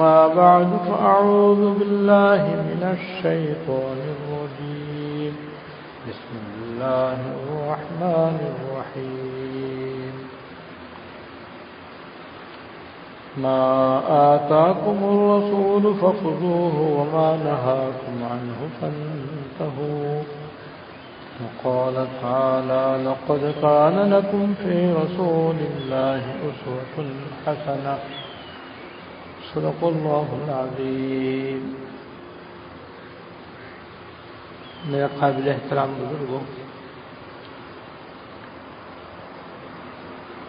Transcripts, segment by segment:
أما بعد فأعوذ بالله من الشيطان الرجيم بسم الله الرحمن الرحيم ما آتاكم الرسول فخذوه وما نهاكم عنه فانتهوا وقال تعالى لقد كان لكم في رسول الله أسوة حسنة صدق الله العظيم. میرے قابل احترام بزرگوں،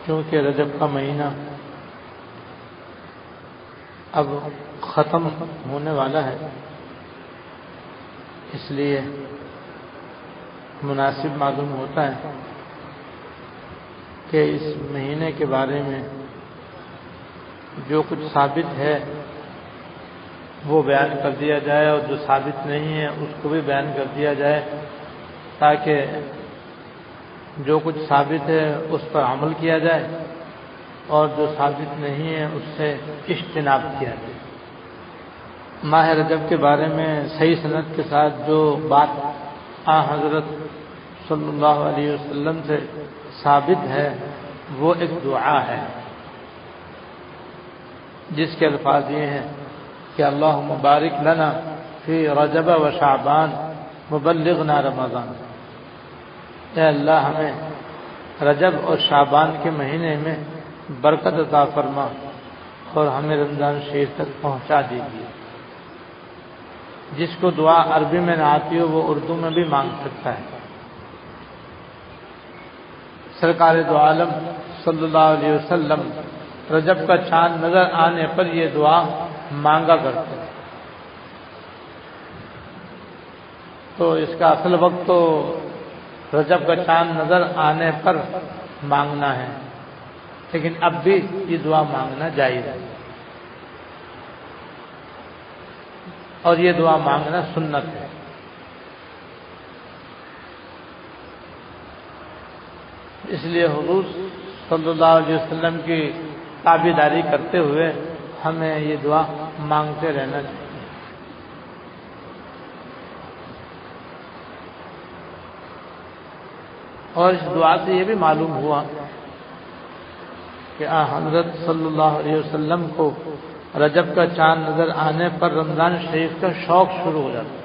کیونکہ رجب کا مہینہ اب ختم ہونے والا ہے، اس لیے مناسب معلوم ہوتا ہے کہ اس مہینے کے بارے میں جو کچھ ثابت ہے وہ بیان کر دیا جائے اور جو ثابت نہیں ہے اس کو بھی بیان کر دیا جائے، تاکہ جو کچھ ثابت ہے اس پر عمل کیا جائے اور جو ثابت نہیں ہے اس سے اجتناب کیا جائے. ماہ رجب کے بارے میں صحیح سند کے ساتھ جو بات حضرت صلی اللہ علیہ وسلم سے ثابت ہے وہ ایک دعا ہے، جس کے الفاظ یہ ہیں کہ اللہم بارک لنا فی رجب و شعبان وبلغنا رمضان. اے اللہ ہمیں رجب اور شعبان کے مہینے میں برکت عطا فرما اور ہمیں رمضان شریف تک پہنچا دیجیے. جس کو دعا عربی میں نہ آتی ہو وہ اردو میں بھی مانگ سکتا ہے. سرکار دو عالم صلی اللہ علیہ وسلم رجب کا چاند نظر آنے پر یہ دعا مانگا کرتے ہیں. تو اس کا اصل وقت تو رجب کا چاند نظر آنے پر مانگنا ہے، لیکن اب بھی یہ دعا مانگنا جائز ہے اور یہ دعا مانگنا سنت ہے. اس لیے حضور صلی اللہ علیہ وسلم کی تابعداری کرتے ہوئے ہمیں یہ دعا مانگتے رہنا چاہیے. اور اس دعا سے یہ بھی معلوم ہوا کہ حضرت صلی اللہ علیہ وسلم کو رجب کا چاند نظر آنے پر رمضان شریف کا شوق شروع ہو جاتا ہے.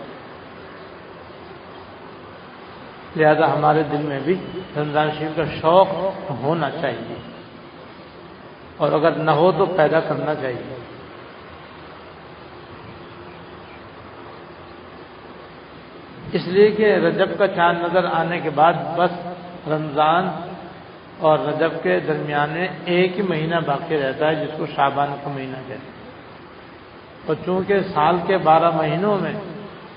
لہذا ہمارے دل میں بھی رمضان شریف کا شوق ہونا چاہیے، اور اگر نہ ہو تو پیدا کرنا چاہیے. اس لیے کہ رجب کا چاند نظر آنے کے بعد بس رمضان اور رجب کے درمیانے ایک ہی مہینہ باقی رہتا ہے، جس کو شعبان کا مہینہ کہتے ہیں. اور چونکہ سال کے 12 مہینوں میں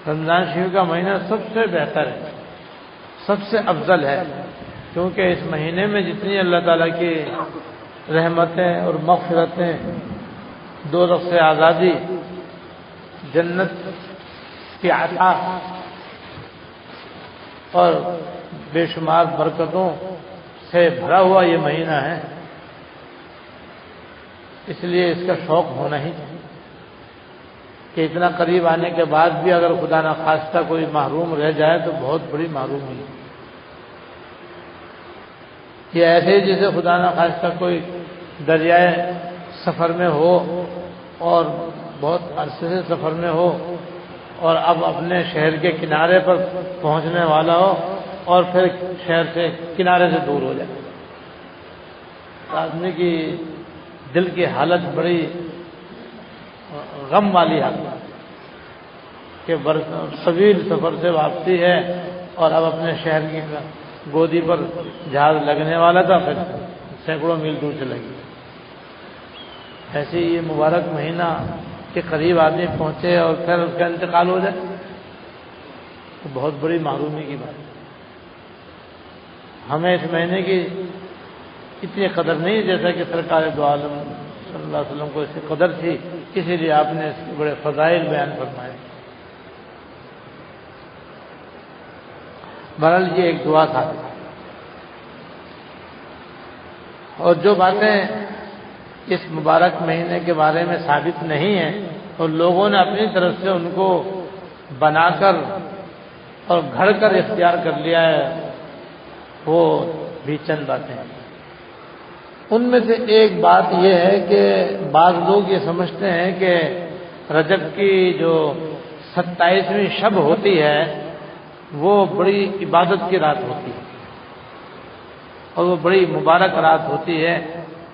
رمضان شریف کا مہینہ سب سے بہتر ہے، سب سے افضل ہے، کیونکہ اس مہینے میں جتنی اللہ تعالیٰ کی رحمتیں اور مغفرتیں، دوزخ سے آزادی، جنت کی عطا اور بے شمار برکتوں سے بھرا ہوا یہ مہینہ ہے، اس لیے اس کا شوق ہونا ہی چاہیے کہ اتنا قریب آنے کے بعد بھی اگر خدا نخواستہ کوئی محروم رہ جائے تو بہت بڑی محرومی ہے. یہ ایسے ہی جیسے خدا نخواستہ کوئی دریائے سفر میں ہو اور بہت عرصے سے سفر میں ہو اور اب اپنے شہر کے کنارے پر پہنچنے والا ہو اور پھر شہر سے کنارے سے دور ہو جائے. آدمی کی دل کی حالت بڑی غم والی حالت کہ طویل سفر سے واپسی ہے اور اب اپنے شہر کی گودی پر جہاز لگنے والا تھا، پھر سینکڑوں میل دور چلے گی. ایسے یہ مبارک مہینہ کے قریب آدمی پہنچے اور پھر اس کا انتقال ہو جائے تو بہت بڑی محرومی کی بات ہے. ہمیں اس مہینے کی اتنی قدر نہیں جیسا کہ سرکار دو عالم صلی اللہ علیہ وسلم کو اس کی قدر تھی، اسی لیے آپ نے اس کے بڑے فضائل بیان فرمائے. بہرحال یہ ایک دعا تھا. اور جو باتیں اس مبارک مہینے کے بارے میں ثابت نہیں ہے، اور لوگوں نے اپنی طرف سے ان کو بنا کر اور گھڑ کر اختیار کر لیا ہے، وہ بھی چند باتیں ہیں۔ ان میں سے ایک بات یہ ہے کہ بعض لوگ یہ سمجھتے ہیں کہ رجب کی جو 27ویں شب ہوتی ہے وہ بڑی عبادت کی رات ہوتی ہے اور وہ بڑی مبارک رات ہوتی ہے،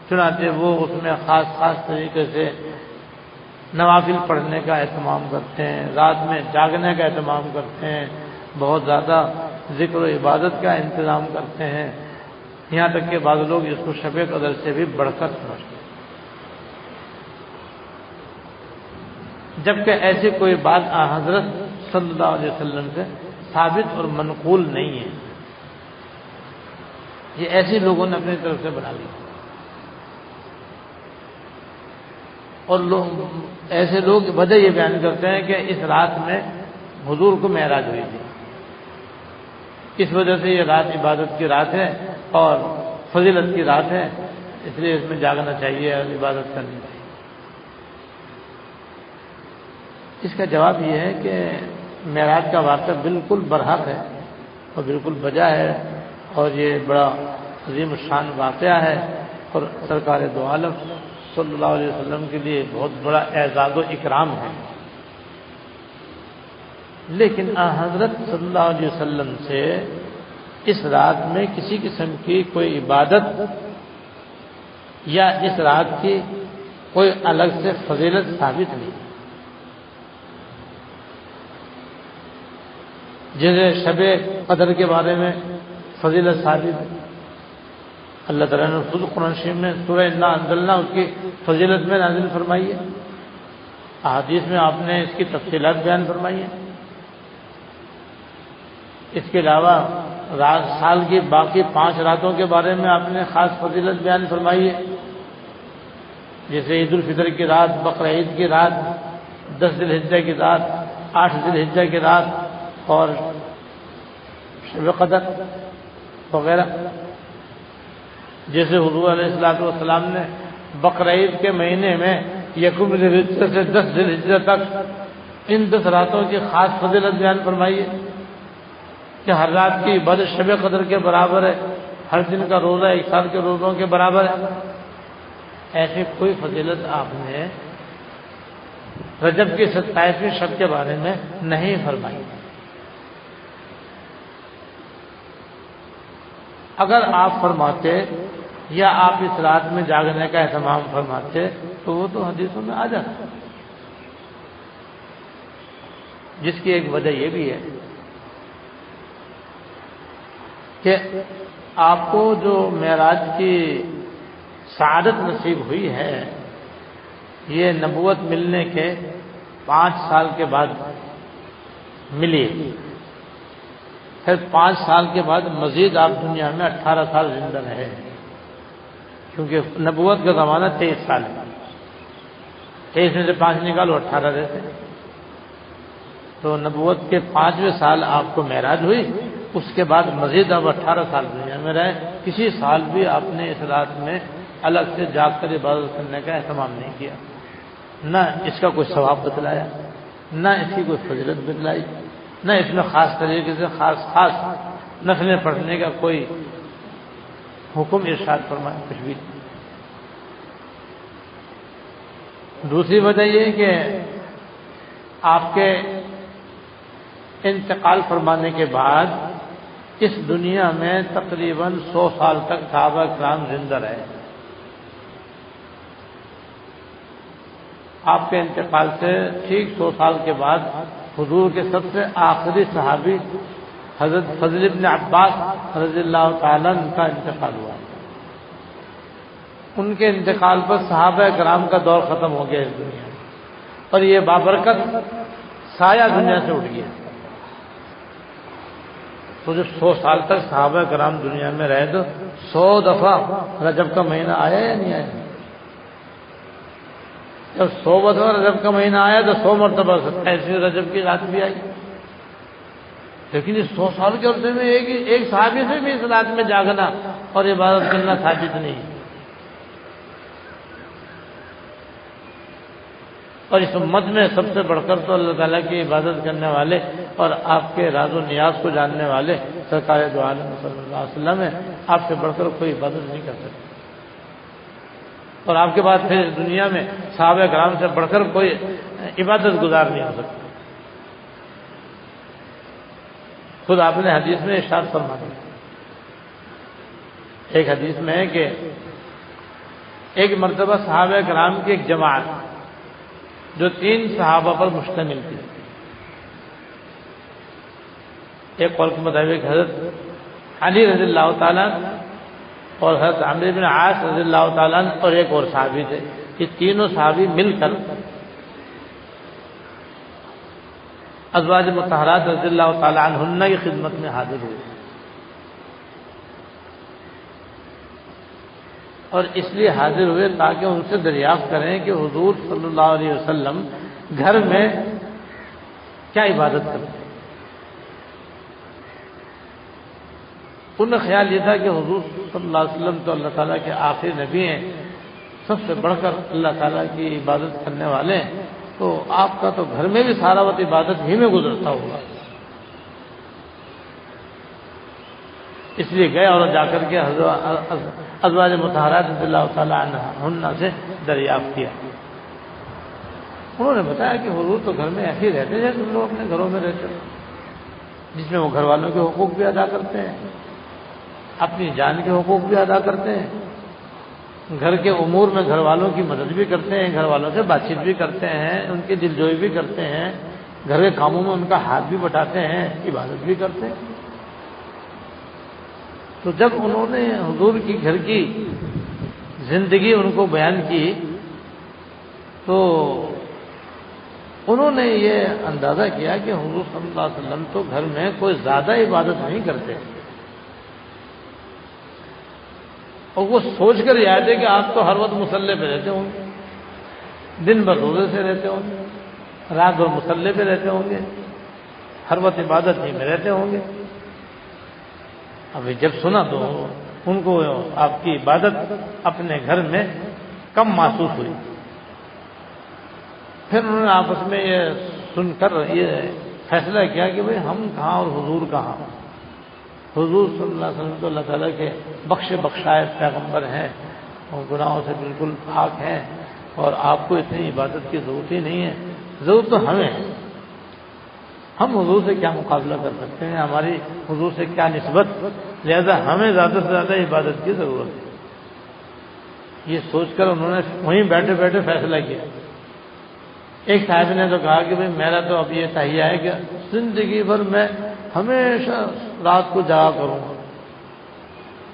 چنانچہ وہ اس میں خاص طریقے سے نوافل پڑھنے کا اہتمام کرتے ہیں، رات میں جاگنے کا اہتمام کرتے ہیں، بہت زیادہ ذکر و عبادت کا انتظام کرتے ہیں، یہاں تک کہ بعض لوگ اس کو شب قدر سے بھی بڑھ کر سمجھتے ہیں، جبکہ ایسی کوئی بات حضرت صلی اللہ علیہ وسلم سے ثابت اور منقول نہیں ہے، یہ ایسے لوگوں نے اپنی طرف سے بنا لی، اور ایسے لوگ وجہ یہ بیان کرتے ہیں کہ اس رات میں حضور کو معراج ہوئی تھی، اس وجہ سے یہ رات عبادت کی رات ہے اور فضیلت کی رات ہے، اس لیے اس میں جاگنا چاہیے اور عبادت کرنی چاہیے۔ اس کا جواب یہ ہے کہ معراج کا واقعہ بالکل برحق ہے اور بالکل بجا ہے، اور یہ بڑا عظیم الشان واقعہ ہے، اور سرکار دو عالم صلی اللہ علیہ وسلم کے لیے بہت بڑا اعزاز و اکرام ہے۔ لیکن حضرت صلی اللہ علیہ وسلم سے اس رات میں کسی قسم کی کوئی عبادت یا اس رات کی کوئی الگ سے فضیلت ثابت نہیں، جیسے شب قدر کے بارے میں فضیلت ثابت ہے، اللہ تعالیٰ نے خود قرآن شریف میں سورہ انا انزلنا اس کی فضیلت میں نازل فرمائی ہے، احادیث میں آپ نے اس کی تفصیلات بیان فرمائی ہیں۔ اس کے علاوہ سال کی باقی 5 راتوں کے بارے میں آپ نے خاص فضیلت بیان فرمائی ہے، جیسے عید الفطر کی رات، بقر عید کی رات، 10 ذی الحجہ کی رات، 8 ذی الحجہ کی رات، اور شب قدر وغیرہ۔ جیسے حضور علیہ السلام نے بقر عید کے مہینے میں یکم ذی الحجہ سے 10 ذی الحجہ تک ان 10 راتوں کی خاص فضیلت بیان فرمائی ہے کہ ہر رات کی عبادت شب قدر کے برابر ہے، ہر دن کا روزہ 1 سال کے روزوں کے برابر ہے۔ ایسی کوئی فضیلت آپ نے رجب کی 27ویں شب کے بارے میں نہیں فرمائی۔ اگر آپ فرماتے یا آپ اس رات میں جاگنے کا اہتمام فرماتے تو وہ تو حدیثوں میں آ جاتا، جس کی ایک وجہ یہ بھی ہے کہ آپ کو جو معراج کی سعادت نصیب ہوئی ہے یہ نبوت ملنے کے 5 سال کے بعد ملی، پھر 5 سال کے بعد مزید آپ دنیا میں 18 سال زندہ رہے، کیونکہ نبوت کا زمانہ 23 سال ہے، 23 میں سے 5 نکالو 18 رہتے، تو نبوت کے 5ویں سال آپ کو معراج ہوئی، اس کے بعد مزید اب 18 سال دنیا میں رہے، کسی سال بھی آپ نے اس رات میں الگ سے جاگ کر عبادت کرنے کا اہتمام نہیں کیا، نہ اس کا کوئی ثواب بتلایا، نہ اس کی کوئی فضیلت بتلائی، نہ اس میں خاص طریقے سے خاص نفلیں پڑھنے کا کوئی حکم ارشاد فرمایا، کچھ بھی۔ دوسری وجہ یہ کہ آپ کے انتقال فرمانے کے بعد اس دنیا میں تقریباً 100 سال تک صحابہ کرام زندہ رہے۔ آپ کے انتقال سے ٹھیک 100 سال کے بعد حضور کے سب سے آخری صحابی حضرت فضل ابن عباس رضی اللہ تعالیٰ عنہ کا انتقال ہوا۔ ان کے انتقال پر صحابہ کرام کا دور ختم ہو گیا اس دنیا میں، اور یہ بابرکت سایہ دنیا سے اٹھ گیا۔ تو جب 100 سال تک صحابہ کرام دنیا میں رہے تو 100 دفعہ رجب کا مہینہ آیا یا نہیں آیا؟ جب 100 دفعہ رجب کا مہینہ آیا تو 100 مرتبہ 27ویں رجب کی رات بھی آئی، لیکن اس 100 سال کے عرصے میں ایک صحابی سے بھی اس رات میں جاگنا اور عبادت کرنا ثابت نہیں۔ اور اس امت میں سب سے بڑھ کر تو اللہ تعالیٰ کی عبادت کرنے والے اور آپ کے راز و نیاز کو جاننے والے سرکار دو عالم صلی اللہ علیہ وسلم ہے. آپ سے بڑھ کر کوئی عبادت نہیں کر سکتا. اور آپ کے بعد پھر دنیا میں صحابہ کرام سے بڑھ کر کوئی عبادت گزار نہیں ہو سکتا. خود آپ نے حدیث میں ارشاد فرما دیا. ایک حدیث میں ہے کہ ایک مرتبہ صحابہ کرام کی ایک جماعت جو 3 صحابہ پر مشتمل تھی. ایک قول کے مطابق حضرت علی رضی اللہ تعالیٰ اور حضرت عمرو بن عاص رضی اللہ تعالیٰ اور ایک اور صحابی تھے. یہ تینوں صحابی مل کر ازواج مطہرات رضی اللہ تعالیٰ عنہن کی خدمت میں حاضر ہوئے. اور اس لیے حاضر ہوئے تاکہ ان سے دریافت کریں کہ حضور صلی اللہ علیہ وسلم گھر میں کیا عبادت کرتے ہیں. ان کا خیال یہ تھا کہ حضور صلی اللہ علیہ وسلم تو اللہ تعالیٰ کے آخری نبی ہیں, سب سے بڑھ کر اللہ تعالیٰ کی عبادت کرنے والے ہیں, تو آپ کا تو گھر میں بھی سارا وقت عبادت ہی میں گزرتا ہوگا. اس لیے گئے اور جا کر کے ازواج مطہرات رضی اللہ تعالیٰ عنہن سے دریافت کیا. انہوں نے بتایا کہ حضور تو گھر میں ایسے ہی رہتے ہیں تم لوگ اپنے گھروں میں رہتے ہیں, جس میں وہ گھر والوں کے حقوق بھی ادا کرتے ہیں, اپنی جان کے حقوق بھی ادا کرتے ہیں, گھر کے امور میں گھر والوں کی مدد بھی کرتے ہیں, گھر والوں سے بات چیت بھی کرتے ہیں, ان کی دلجوئی بھی کرتے ہیں, گھر کے کاموں میں ان کا ہاتھ بھی بٹاتے ہیں, عبادت بھی کرتے ہیں. تو جب انہوں نے حضور کی گھر کی زندگی ان کو بیان کی تو انہوں نے یہ اندازہ کیا کہ حضور صلی اللہ علیہ وسلم تو گھر میں کوئی زیادہ عبادت نہیں کرتے, اور وہ سوچ کر یہ آئے تھے کہ آپ تو ہر وقت مصلے پہ رہتے ہوں گے, دن بھر روزے سے رہتے ہوں گے, رات بھر مصلے پہ رہتے ہوں گے, ہر وقت عبادت ہی میں رہتے ہوں گے. ابھی جب سنا تو ان کو آپ کی عبادت اپنے گھر میں کم محسوس ہوئی. پھر انہوں نے آپس میں یہ سن کر یہ فیصلہ کیا کہ بھئی ہم کہاں اور حضور کہاں. حضور صلی اللہ علیہ وسلم تو اللہ تعالیٰ کے بخشائے پیغمبر ہیں اور گناہوں سے بالکل پاک ہیں, اور آپ کو اتنی عبادت کی ضرورت ہی نہیں ہے. ضرورت تو ہمیں ہے. ہم حضور سے کیا مقابلہ کر سکتے ہیں, ہماری حضور سے کیا نسبت, لہذا ہمیں زیادہ سے زیادہ عبادت کی ضرورت ہے. یہ سوچ کر انہوں نے وہیں بیٹھے بیٹھے فیصلہ کیا. ایک صاحب نے تو کہا کہ بھئی میرا تو اب یہ تہیہ ہے کہ زندگی بھر میں ہمیشہ رات کو جاگا کروں گا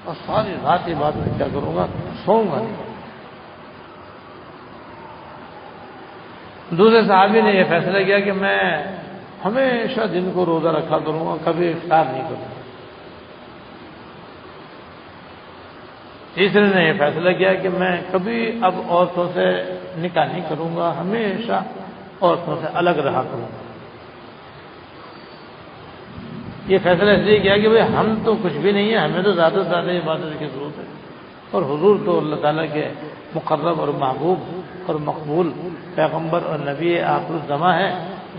اور ساری رات عبادت کیا کروں گا, سوؤں گا نہیں. دوسرے صحابی نے یہ فیصلہ کیا کہ میں ہمیشہ دن کو روزہ رکھا کروں گا, کبھی افطار نہیں کروں گا. تیسرے نے یہ فیصلہ کیا کہ میں کبھی اب عورتوں سے نکاح نہیں کروں گا, ہمیشہ عورتوں سے الگ رہا کروں گا. یہ فیصلہ اس لیے کیا کہ بھئی ہم تو کچھ بھی نہیں ہے, ہمیں تو زیادہ سے زیادہ عبادت کی ضرورت ہے, اور حضور تو اللہ تعالیٰ کے مقرب اور محبوب اور مقبول پیغمبر اور نبی آخر الزماں ہے,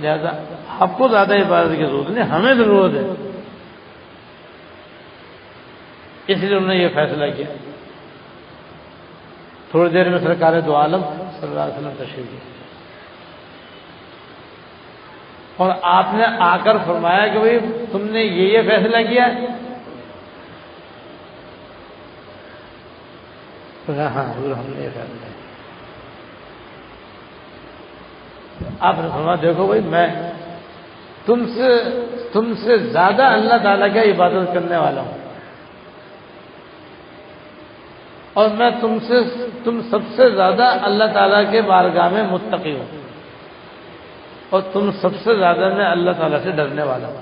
لہذا آپ کو زیادہ عبادت کی ضرورت نہیں, ہمیں ضرورت ہے. اس لیے انہوں نے یہ فیصلہ کیا. تھوڑی دیر میں سرکار دو عالم صلی اللہ علیہ وسلم تشریف لے, اور آپ نے آ کر فرمایا کہ بھئی تم نے یہ فیصلہ کیا. ہاں حضور ہم نے یہ فیصلہ کیا. آپ نے فرمایا دیکھو بھئی میں تم سے زیادہ اللہ تعالیٰ کی عبادت کرنے والا ہوں, اور میں تم سب سے زیادہ اللہ تعالیٰ کے بارگاہ میں متقی ہوں, اور تم سب سے زیادہ میں اللہ تعالیٰ سے ڈرنے والا ہوں.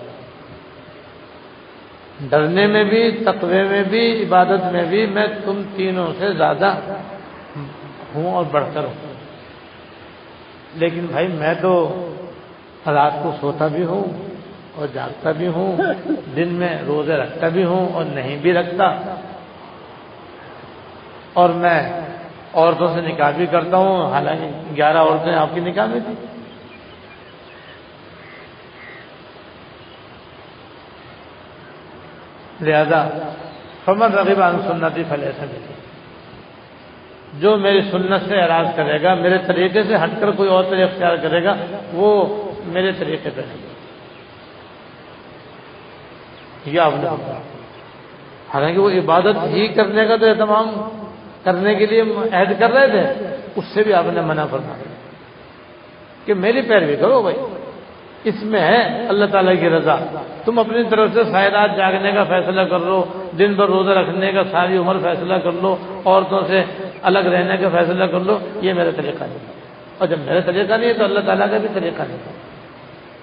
ڈرنے میں بھی, تقوی میں بھی, عبادت میں بھی میں تم تینوں سے زیادہ ہوں اور بڑھ کر ہوں. لیکن بھائی میں تو رات کو سوتا بھی ہوں اور جاگتا بھی ہوں, دن میں روزے رکھتا بھی ہوں اور نہیں بھی رکھتا, اور میں عورتوں سے نکاح بھی کرتا ہوں، حالانکہ 11 عورتیں آپ کی نکاح میں تھیں۔ لہذا فمن رغب عن سنتی فلیس منی، جو میری سنت سے اعراض کرے گا، میرے طریقے سے ہٹ کر کوئی اور طریقہ اختیار کرے گا، وہ میرے طریقے پہ نہیں۔ یہ آپ نے کہا، حالانکہ وہ عبادت ہی کرنے کا تو اہتمام کرنے کے لیے عہد کر رہے تھے، اس سے بھی آپ نے منع فرمایا کہ میری پیروی کرو بھائی، اس میں ہے اللہ تعالیٰ کی رضا۔ تم اپنی طرف سے ساری رات جاگنے کا فیصلہ کر لو، دن بھر روزہ رکھنے کا ساری عمر فیصلہ کر لو، عورتوں سے الگ رہنے کا فیصلہ کر لو، یہ میرا طریقہ نہیں ہے۔ اور جب میرا طریقہ نہیں ہے تو اللہ تعالیٰ کا بھی طریقہ نہیں ہے،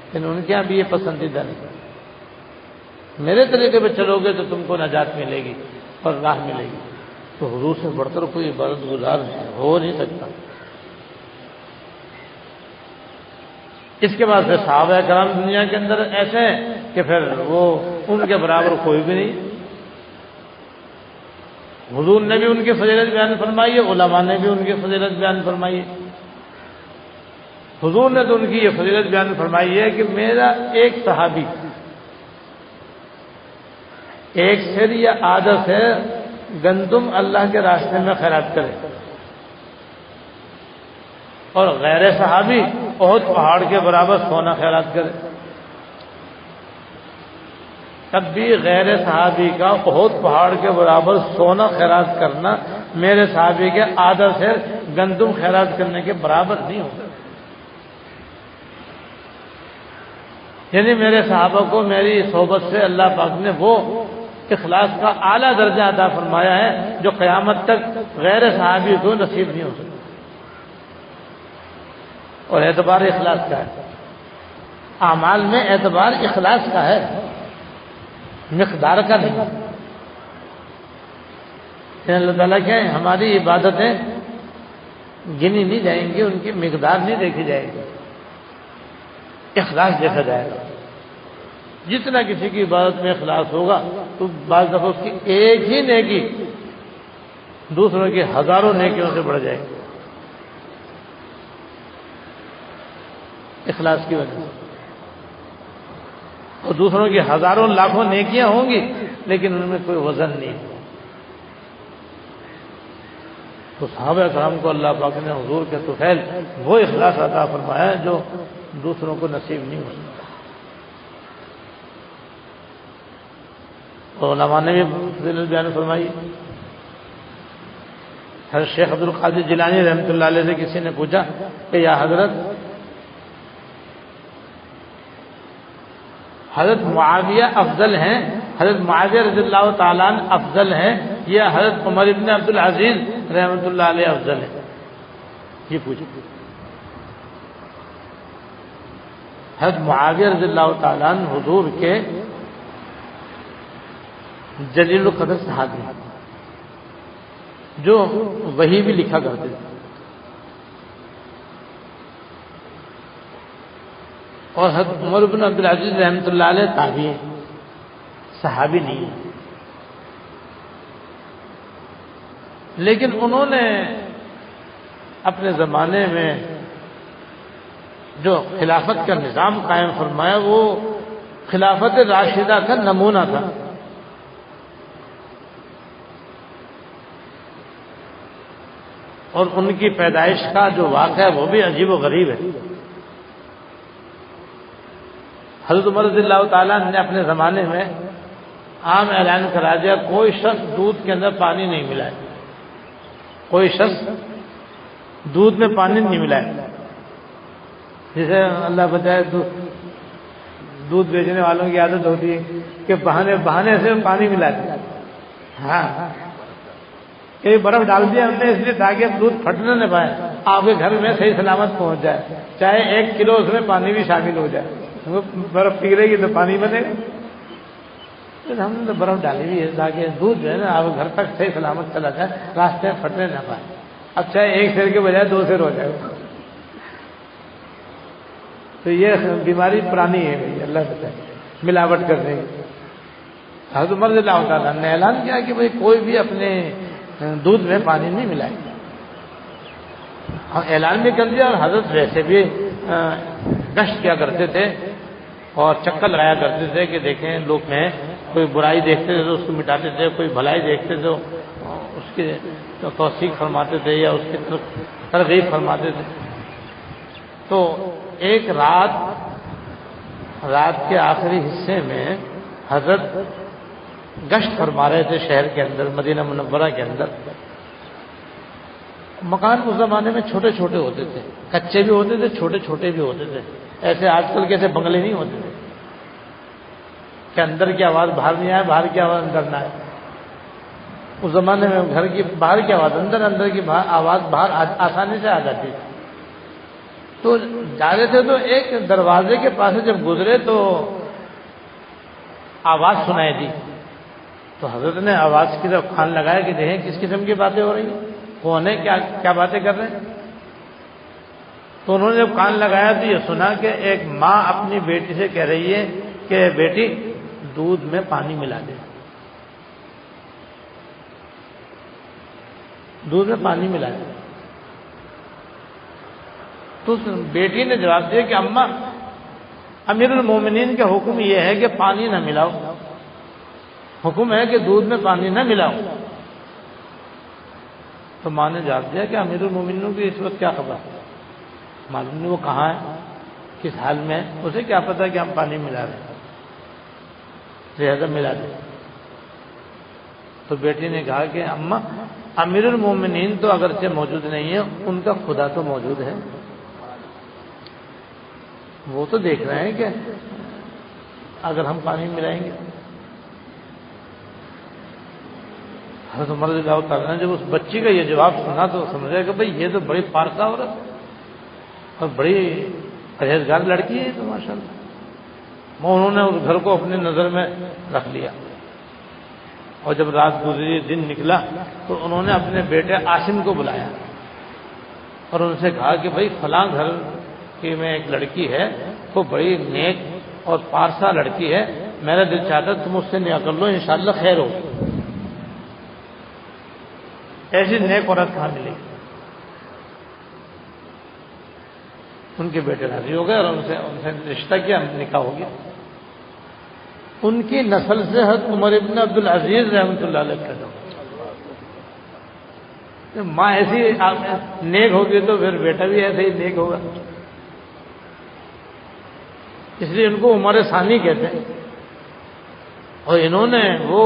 لیکن ان کے یہاں بھی یہ پسندیدہ نہیں ہے۔ میرے طریقے پہ چلو گے تو تم کو نجات ملے گی اور راہ ملے گی۔ تو حضور سے بڑھ کر کوئی عبادت گزار ہو نہیں سکتا۔ اس کے بعد پھر صحابہ کرام دنیا کے اندر ایسے ہیں کہ پھر وہ ان کے برابر کوئی بھی نہیں۔ حضور نے بھی ان کی فضیلت بیان فرمائی ہے، علماء نے بھی ان کی فضیلت بیان فرمائی ہے۔ حضور نے تو ان کی یہ فضیلت بیان فرمائی ہے کہ میرا ایک صحابی ایک سر یا آدھا سے گندم اللہ کے راستے میں خیرات کرے، اور غیر صحابی احد پہاڑ کے برابر سونا خیرات کرے، تب بھی غیر صحابی کا احد پہاڑ کے برابر سونا خیرات کرنا میرے صحابی کے آدھا سے گندم خیرات کرنے کے برابر نہیں ہوگا۔ یعنی میرے صحابہ کو میری صحبت سے اللہ پاک نے وہ اخلاص کا اعلیٰ درجہ عطا فرمایا ہے جو قیامت تک غیر صحابی کو نصیب نہیں ہو سکتا۔ اور اعتبار اخلاص کا ہے، اعمال میں اعتبار اخلاص کا ہے، مقدار کا نہیں۔ اللہ تعالیٰ کیا ہے، ہماری عبادتیں گنی نہیں جائیں گی، ان کی مقدار نہیں دیکھی جائے گی، اخلاص دیکھا جائے گا۔ جتنا کسی کی عبادت میں اخلاص ہوگا تو بعض دفعہ اس کی ایک ہی نیکی دوسروں کی ہزاروں نیکیوں سے بڑھ جائے گی، اخلاص کی وجہ سے۔ اور دوسروں کی ہزاروں لاکھوں نیکیاں ہوں گی لیکن ان میں کوئی وزن نہیں۔ تو صحابہ کرام کو اللہ پاک نے حضور کے طفیل وہ اخلاص عطا فرمایا جو دوسروں کو نصیب نہیں ہو سکتا۔ اور علماء نے بھی فضیلت بیان فرمائی۔ حضرت شیخ عبد القادر جیلانی رحمۃ اللہ علیہ سے کسی نے پوچھا کہ یا حضرت معاویہ افضل ہیں، حضرت معاویہ رضی اللہ تعالیٰ عنہ افضل ہیں، یا حضرت عمر ابن عبد العزیز رحمۃ اللہ علیہ افضل ہیں؟ یہ پوچھا۔ حضرت معاویہ رضی اللہ تعالیٰ عنہ حضور کے جلیل القدر صحابی جو وحی بھی لکھا کرتے تھے، اور حضرت عمر بن عبد العزیز رحمۃ اللہ علیہ تابعی ہیں، صحابی نہیں ہیں، لیکن انہوں نے اپنے زمانے میں جو خلافت کا نظام قائم فرمایا وہ خلافت راشدہ کا نمونہ تھا۔ اور ان کی پیدائش کا جو واقعہ ہے وہ بھی عجیب و غریب ہے۔ حضرت عمر رضی اللہ تعالیٰ نے اپنے زمانے میں عام اعلان کرا دیا کوئی شخص دودھ کے اندر پانی نہیں ملائے، کوئی شخص دودھ میں پانی نہیں ملائے۔ جسے اللہ بتائے دودھ بیچنے والوں کی عادت ہوتی ہے کہ بہانے سے پانی ملاتے، ہاں کہ برف ڈال دیا ہم نے اس لیے تاکہ دودھ پھٹنے نہ پائے، آپ کے گھر میں صحیح سلامت پہنچ جائے، چاہے 1 کلو اس میں پانی بھی شامل ہو جائے، برف پگھلے گی تو پانی بنے گا۔ ہم نے تو برف ڈالی ہوئی ہے تاکہ دودھ جو ہے نا آپ گھر تک صحیح سلامت چلا جائے، راستے میں پھٹنے نہ پائے۔ اب چاہے 1 سیر کے بجائے 2 سیر ہو جائے گا۔ تو یہ بیماری پرانی ہے بھائی، اللہ بتائے ملاوٹ کرنے کی۔ حضرت عمر رضی اللہ تعالیٰ نے اعلان کیا کہ بھائی کوئی بھی اپنے دودھ میں پانی نہیں ملائے، اعلان بھی کر دیا، اور حضرت ویسے بھی گشت کیا کرتے تھے اور چکر لگایا کرتے تھے کہ دیکھیں لوگ میں کوئی برائی دیکھتے تھے تو اس کو مٹاتے تھے، کوئی بھلائی دیکھتے تھے اس کی توثیق فرماتے تھے یا اس کی ترغیب فرماتے تھے۔ تو ایک رات کے آخری حصے میں حضرت گشت فرما رہے تھے شہر کے اندر، مدینہ منورہ کے اندر۔ مکان اس زمانے میں چھوٹے چھوٹے ہوتے تھے، کچے بھی ہوتے تھے، چھوٹے چھوٹے بھی ہوتے تھے، ایسے آج کل کیسے بنگلے نہیں ہوتے تھے کہ اندر کی آواز باہر نہیں آئے، باہر کی آواز اندر نہ آئے۔ اس زمانے میں گھر کی باہر کی آواز اندر، اندر کی آواز باہر آسانی سے آ جاتی تھی۔ تو جا رہے تھے تو ایک دروازے کے پاس سے جب گزرے تو آواز سنائی دی، تو حضرت نے آواز کی طرف کان لگایا کہ دیکھیں کس قسم کی باتیں ہو رہی ہیں، کون ہے، کیا باتیں کر رہے ہیں۔ تو انہوں نے جب کان لگایا تو یہ سنا کہ ایک ماں اپنی بیٹی سے کہہ رہی ہے کہ بیٹی دودھ میں پانی ملا دے، دودھ میں پانی ملا دے۔ تو بیٹی نے جواب دیا کہ اماں، امیر المومنین کا حکم یہ ہے کہ پانی نہ ملاؤ، حکم ہے کہ دودھ میں پانی نہ ملاؤ۔ تو ماں نے جواب دیا کہ امیر المومنین کی اس وقت کیا خبر، معلوم نہیں وہ کہاں ہے، کس حال میں ہے، اسے کیا پتا کہ ہم پانی ملا رہے ہیں، لہذا ملا دیں۔ تو بیٹی نے کہا کہ اماں، امیر المومنین تو اگرچہ موجود نہیں ہے، ان کا خدا تو موجود ہے، وہ تو دیکھ رہے ہیں کہ اگر ہم پانی ملائیں گے۔ حضرت عمر رضی اللہ تعالیٰ نے جب اس بچی کا یہ جواب سنا تو سمجھا کہ بھئی یہ تو بڑی پارسا عورت اور بڑی پرہیزگار لڑکی ہے تو ماشاء اللہ۔ انہوں نے اس گھر کو اپنی نظر میں رکھ لیا، اور جب رات گزری دن نکلا تو انہوں نے اپنے بیٹے عاصم کو بلایا اور ان سے کہا کہ بھئی فلاں گھر کی میں ایک لڑکی ہے، وہ بڑی نیک اور پارسا لڑکی ہے، میرا دل چاہتا تم اس سے نکاح کر لو، انشاءاللہ خیر ہو۔ ایسی نیک عورت کہاں ملی؟ ان کے بیٹے راضی ہو گئے اور ان سے رشتہ کیا، نکاح ہو گیا۔ ان کی نسل سے حضرت عمر ابن عبدالعزیز رحمۃ اللہ علیہ پیدا ہوئے۔ ماں ایسی نیک ہوگی تو پھر بیٹا بھی ایسے ہی نیک ہوگا، اس لیے ان کو عمر ثانی کہتے ہیں۔ اور انہوں نے وہ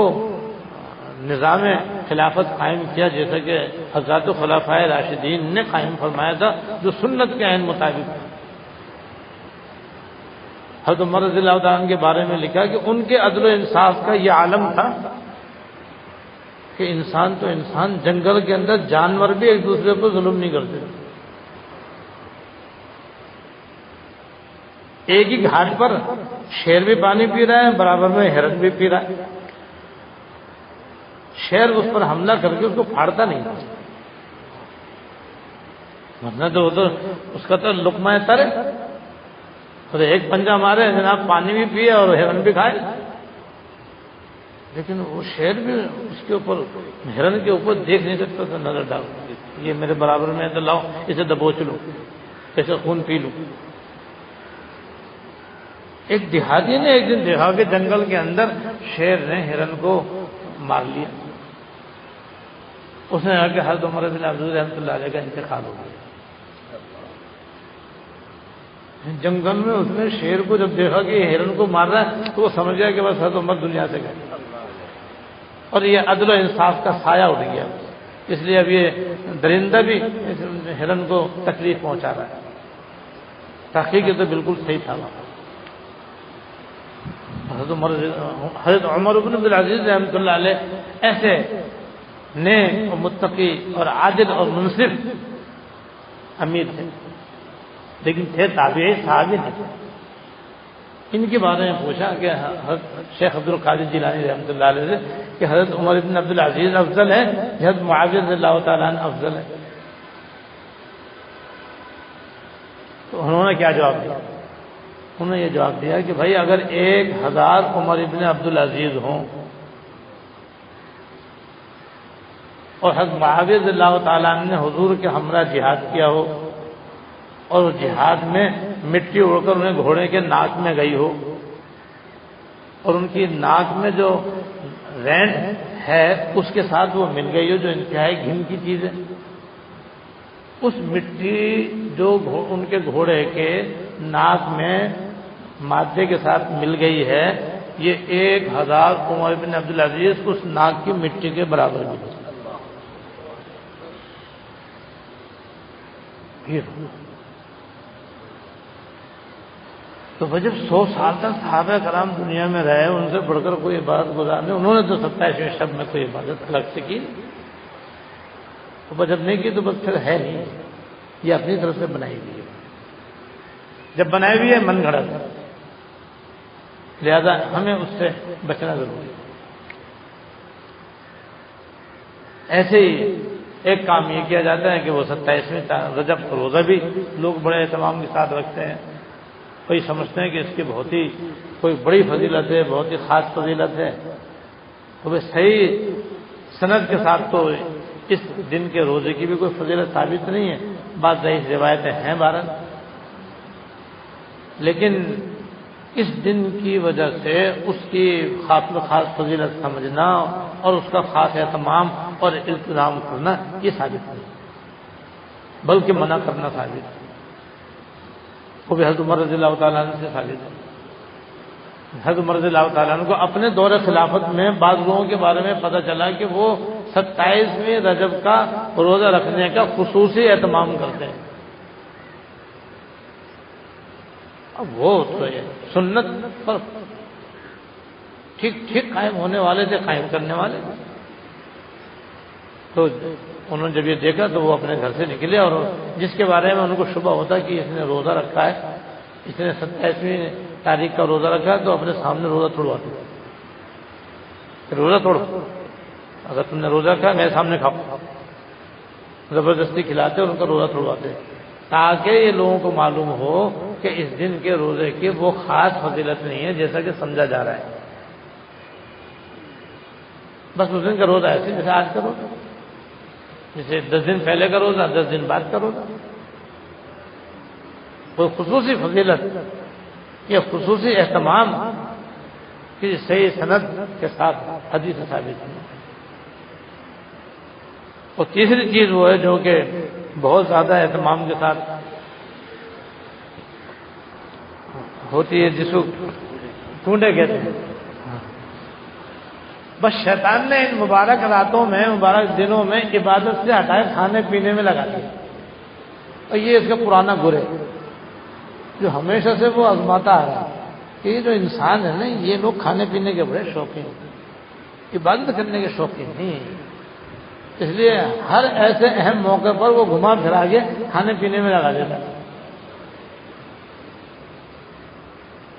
نظام خلافت قائم کیا جیسا کہ حضرات خلفائے راشدین نے قائم فرمایا تھا، جو سنت کے عین مطابق۔ حضرت عمر رضی اللہ تعالیٰ عنہ کے بارے میں لکھا کہ ان کے عدل و انصاف کا یہ عالم تھا کہ انسان تو انسان، جنگل کے اندر جانور بھی ایک دوسرے پر ظلم نہیں کرتے۔ ایک ہی گھاٹ پر شیر بھی پانی پی رہا ہے، برابر میں ہرن بھی پی رہا ہے، شیر اس پر حملہ کر کے اس کو پھاڑتا نہیں تھا، ورنہ تو اس کا تو لقمہ تر ہے، اور ایک پنجہ مارے جناب، پانی بھی پیے اور ہرن بھی کھائے، لیکن وہ شیر بھی اس کے اوپر، ہرن کے اوپر دیکھ نہیں سکتا تھا، نظر ڈال، یہ میرے برابر میں ہے تو لاؤ اسے دبوچ لو، اسے خون پی لو۔ ایک دیہاتی نے ایک دن دیکھا کہ جنگل کے اندر شیر نے ہرن کو مار لیا، اس نے کہا کہ حضرت عمر بن عبدالعزیز رحمۃ اللہ علیہ کا انتقال ہو گیا۔ جنگل میں اس نے شیر کو جب دیکھا کہ یہ ہرن کو مار رہا ہے تو وہ سمجھ گیا کہ بس حضرت عمر دنیا سے گئے، اور یہ عدل و انصاف کا سایہ اٹھ گیا، اس لیے اب یہ درندہ بھی ہرن کو تکلیف پہنچا رہا ہے۔ تحقیق تو بالکل صحیح تھا۔ حضرت عمر بن عبدالعزیز رحمۃ اللہ علیہ ایسے نیک اور متقی اور عادل اور منصف امیر تھے، لیکن تھے تابعی صحابی نہیں۔ ان کے بارے میں پوچھا کہ حضرت شیخ عبد القادر جیلانی رحمۃ اللہ علیہ سے کہ حضرت عمر بن عبدالعزیز افضل ہے، حضرت معاویہ رضی اللہ تعالیٰ عنہ افضل ہے؟ تو انہوں نے کیا جواب دیا؟ انہوں نے یہ جواب دیا کہ بھائی اگر 1000 عمر ابن عبدالعزیز ہوں اور حضرت معاویہ رضی اللہ تعالیٰ عنہ نے حضور کے ہمراہ جہاد کیا ہو اور اس جہاد میں مٹی اڑ کر انہیں گھوڑے کے ناک میں گئی ہو اور ان کی ناک میں جو رینڈ ہے اس کے ساتھ وہ مل گئی ہو جو انتہائی گھن کی چیز ہے، اس مٹی جو ان کے گھوڑے کے ناک میں مادے کے ساتھ مل گئی ہے، یہ 1000 عمر بن عبدالعزیز اس ناک کی مٹی کے برابر بھی تو وہ جب 100 سال تک صحابہ کرام دنیا میں رہے، ان سے بڑھ کر کوئی عبادت گزار نہیں، انہوں نے تو 27ویں شب میں کوئی عبادت الگ سے کی، تو جب نہیں کی تو بس پھر ہے نہیں، یہ اپنی طرف سے بنائی ہوئی ہے، جب بنائی ہوئی ہے من گھڑت، لہذا ہمیں اس سے بچنا ضروری ہے۔ ایسے ہی ایک کام یہ کیا جاتا ہے کہ وہ 27ویں رجب کا روزہ بھی لوگ بڑے اہتمام کے ساتھ رکھتے ہیں، کوئی سمجھتے ہیں کہ اس کی بہت ہی کوئی بڑی فضیلت ہے، بہت ہی خاص فضیلت ہے، تو وہ صحیح سند کے ساتھ تو اس دن کے روزے کی بھی کوئی فضیلت ثابت نہیں ہے، بعض ضعیف روایتیں ہیں بہرحال، لیکن اس دن کی وجہ سے اس کی خاص فضیلت سمجھنا اور اس کا خاص اہتمام اور التزام کرنا یہ ثابت نہیں، بلکہ منع کرنا ثابت ہے۔ وہ بھی حضرت عمر رضی اللہ تعالیٰ عنہ سے ثابت ہے۔ حضرت عمر رضی اللہ تعالیٰ عنہ کو اپنے دور خلافت میں بعض لوگوں کے بارے میں پتہ چلا کہ وہ 27ویں رجب کا روزہ رکھنے کا خصوصی اہتمام کرتے ہیں، اب وہ تو سنت پر ٹھیک قائم ہونے والے تھے، قائم کرنے والے، تو انہوں نے جب یہ دیکھا تو وہ اپنے گھر سے نکلے، اور جس کے بارے میں ان کو شبہ ہوتا کہ اس نے روزہ رکھا ہے، اس نے 27ویں تاریخ کا روزہ رکھا ہے، تو اپنے سامنے روزہ توڑواتے، روزہ توڑو، اگر تم نے روزہ رکھا میرے سامنے کھاؤ، زبردستی کھلاتے اور ان کا روزہ توڑواتے، تاکہ یہ لوگوں کو معلوم ہو کہ اس دن کے روزے کی وہ خاص فضیلت نہیں ہے جیسا کہ سمجھا جا رہا ہے، بس اس دن کا روزہ ایسے جیسے آج کا روزہ، جیسے 10 دن پہلے کا روزہ 10 دن بعد کا روزہ، وہ خصوصی فضیلت یہ خصوصی اہتمام کی صحیح سند کے ساتھ حدیث ثابت ہے۔ اور تیسری چیز وہ ہے جو کہ بہت زیادہ اہتمام کے ساتھ ہوتی ہے، جس کو ٹونڈے کہتے ہیں، بس شیطان نے ان مبارک راتوں میں مبارک دنوں میں عبادت سے ہٹائے کھانے پینے میں لگا دیا، اور یہ اس کا پرانا گر ہے جو ہمیشہ سے وہ آزماتا آ رہا کہ یہ جو انسان ہے نا، یہ لوگ کھانے پینے کے بڑے شوقین، عبادت کرنے کے شوقین نہیں، اس لیے ہر ایسے اہم موقع پر وہ گھما پھرا کے کھانے پینے میں لگا دیتا،